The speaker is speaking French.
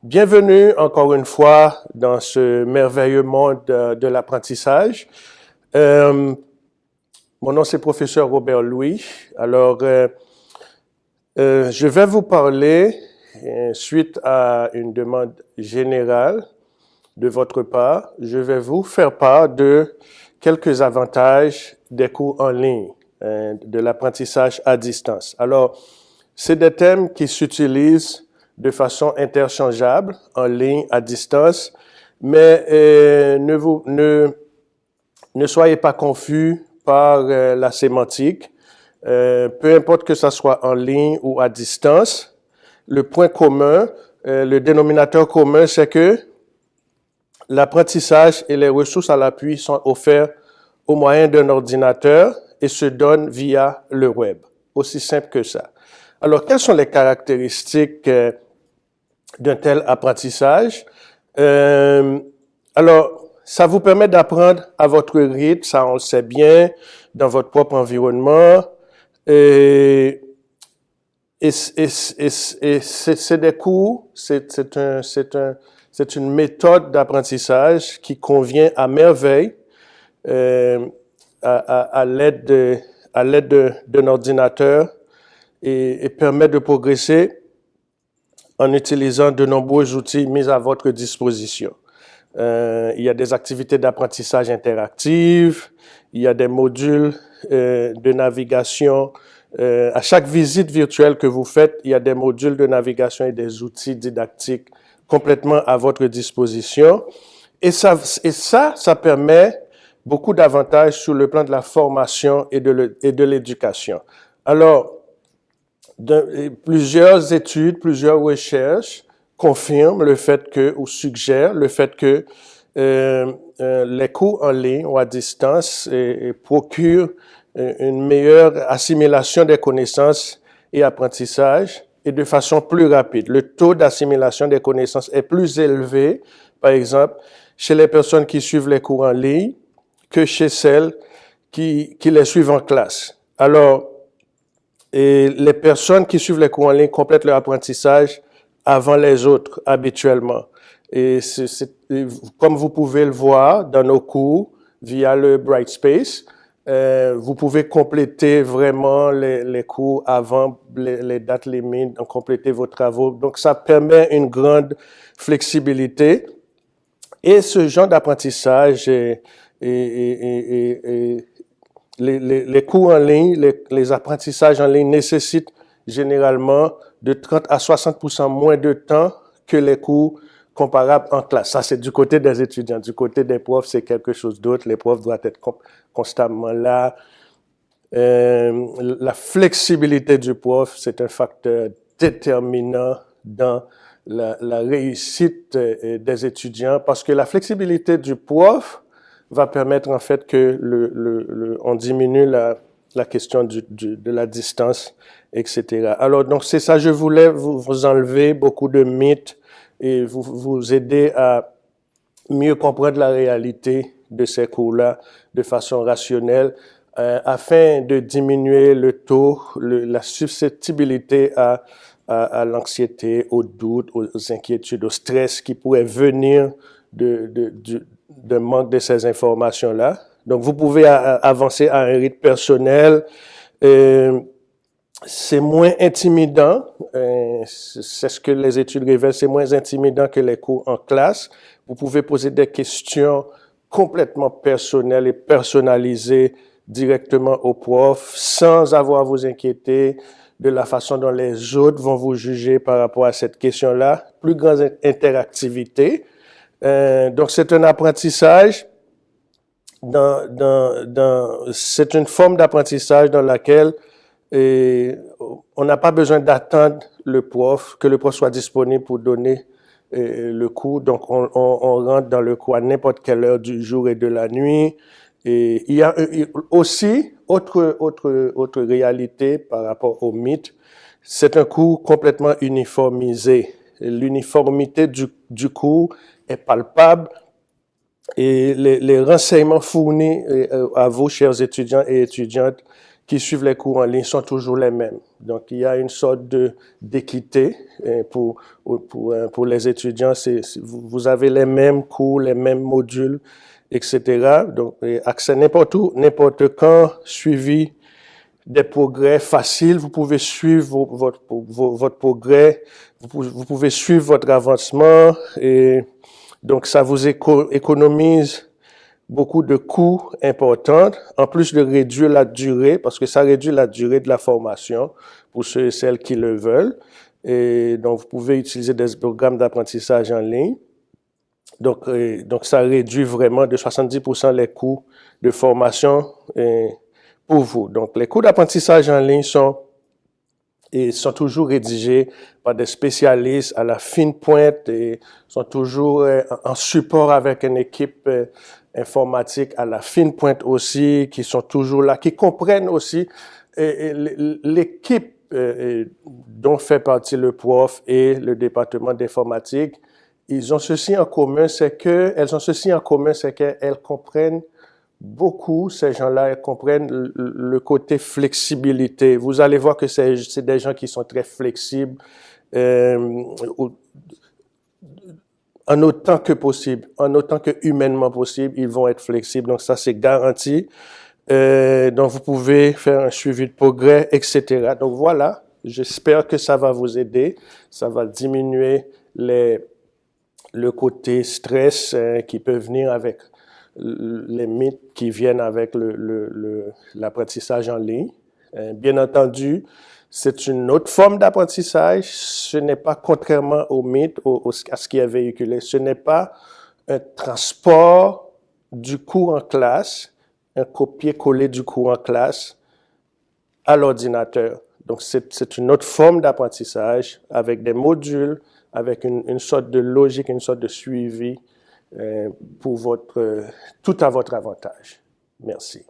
Bienvenue encore une fois dans ce merveilleux monde de l'apprentissage. Mon nom c'est professeur Robert Louis. Alors, je vais vous parler, suite à une demande générale de votre part, je vais vous faire part de quelques avantages des cours en ligne, de l'apprentissage à distance. Alors, c'est des thèmes qui s'utilisent de façon interchangeable, en ligne, à distance, mais ne soyez pas confus par la sémantique. Peu importe que ça soit en ligne ou à distance, le point commun, le dénominateur commun, c'est que l'apprentissage et les ressources à l'appui sont offerts au moyen d'un ordinateur et se donnent via le web. Aussi simple que ça. Alors, quelles sont les caractéristiques d'un tel apprentissage? Alors, ça vous permet d'apprendre à votre rythme, ça on le sait bien, dans votre propre environnement. Et c'est des cours, c'est une méthode d'apprentissage qui convient à merveille à l'aide d'un ordinateur et permet de progresser en utilisant de nombreux outils mis à votre disposition. Il y a des activités d'apprentissage interactives, il y a des modules de navigation. À chaque visite virtuelle que vous faites, il y a des modules de navigation et des outils didactiques complètement à votre disposition. Et ça permet beaucoup d'avantages sur le plan de la formation et de l'éducation. Alors, plusieurs études, plusieurs recherches confirment le fait que, ou suggèrent le fait que les cours en ligne ou à distance procurent une meilleure assimilation des connaissances et apprentissage et de façon plus rapide. Le taux d'assimilation des connaissances est plus élevé, par exemple, chez les personnes qui suivent les cours en ligne que chez celles qui les suivent en classe. Alors, et les personnes qui suivent les cours en ligne complètent leur apprentissage avant les autres, habituellement. Et comme vous pouvez le voir dans nos cours via le Brightspace, vous pouvez compléter vraiment les cours avant les dates limites, compléter vos travaux. Donc, ça permet une grande flexibilité. Et ce genre d'apprentissage les cours en ligne, les apprentissages en ligne nécessitent généralement de 30 à 60% moins de temps que les cours comparables en classe. Ça, c'est du côté des étudiants. Du côté des profs, c'est quelque chose d'autre. Les profs doivent être constamment là. La flexibilité du prof, c'est un facteur déterminant dans la réussite des étudiants parce que la flexibilité du prof va permettre en fait que on diminue la question de la distance, etc. Alors, donc, c'est ça, je voulais vous enlever beaucoup de mythes et vous aider à mieux comprendre la réalité de ces cours-là de façon rationnelle afin de diminuer le taux, la susceptibilité à l'anxiété, aux doutes, aux inquiétudes, au stress qui pourrait venir de manque de ces informations-là. Donc, vous pouvez avancer à un rythme personnel. C'est moins intimidant. C'est ce que les études révèlent. C'est moins intimidant que les cours en classe. Vous pouvez poser des questions complètement personnelles et personnalisées directement au prof sans avoir à vous inquiéter de la façon dont les autres vont vous juger par rapport à cette question-là. Plus grande interactivité. Donc, c'est un apprentissage c'est une forme d'apprentissage dans laquelle on n'a pas besoin d'attendre que le prof soit disponible pour donner le cours. Donc, on rentre dans le cours à n'importe quelle heure du jour et de la nuit. Et il y a aussi autre réalité par rapport au mythe. C'est un cours complètement uniformisé. L'uniformité du cours est palpable et les renseignements fournis à vous, chers étudiants et étudiantes, qui suivent les cours en ligne sont toujours les mêmes. Donc, il y a une sorte d'équité pour les étudiants. Vous avez les mêmes cours, les mêmes modules, etc. Donc, accès n'importe où, n'importe quand, suivi des progrès faciles. Vous pouvez suivre votre progrès, vous pouvez suivre votre avancement. Et donc, ça vous économise beaucoup de coûts importants, en plus de réduire la durée, parce que ça réduit la durée de la formation pour ceux et celles qui le veulent. Et donc, vous pouvez utiliser des programmes d'apprentissage en ligne. Donc, ça réduit vraiment de 70% les coûts de formation pour vous. Donc, les cours d'apprentissage en ligne sont toujours rédigés par des spécialistes à la fine pointe et sont toujours en support avec une équipe informatique à la fine pointe aussi, qui sont toujours là, qui comprennent aussi l'équipe dont fait partie le prof et le département d'informatique. Elles ont ceci en commun, c'est qu'elles comprennent beaucoup, ces gens-là, elles comprennent le côté flexibilité. Vous allez voir que c'est des gens qui sont très flexibles, en autant que possible, en autant que humainement possible, ils vont être flexibles. Donc ça, c'est garanti. Donc vous pouvez faire un suivi de progrès, etc. Donc voilà, j'espère que ça va vous aider. Ça va diminuer le côté stress qui peut venir avec les mythes qui viennent avec l'apprentissage en ligne. Bien entendu, c'est une autre forme d'apprentissage. Ce n'est pas, contrairement au mythe, à ce qui est véhiculé, ce n'est pas un transport du cours en classe, un copier-coller du cours en classe à l'ordinateur. Donc, c'est une autre forme d'apprentissage avec des modules, avec une sorte de logique, une sorte de suivi pour tout à votre avantage. Merci.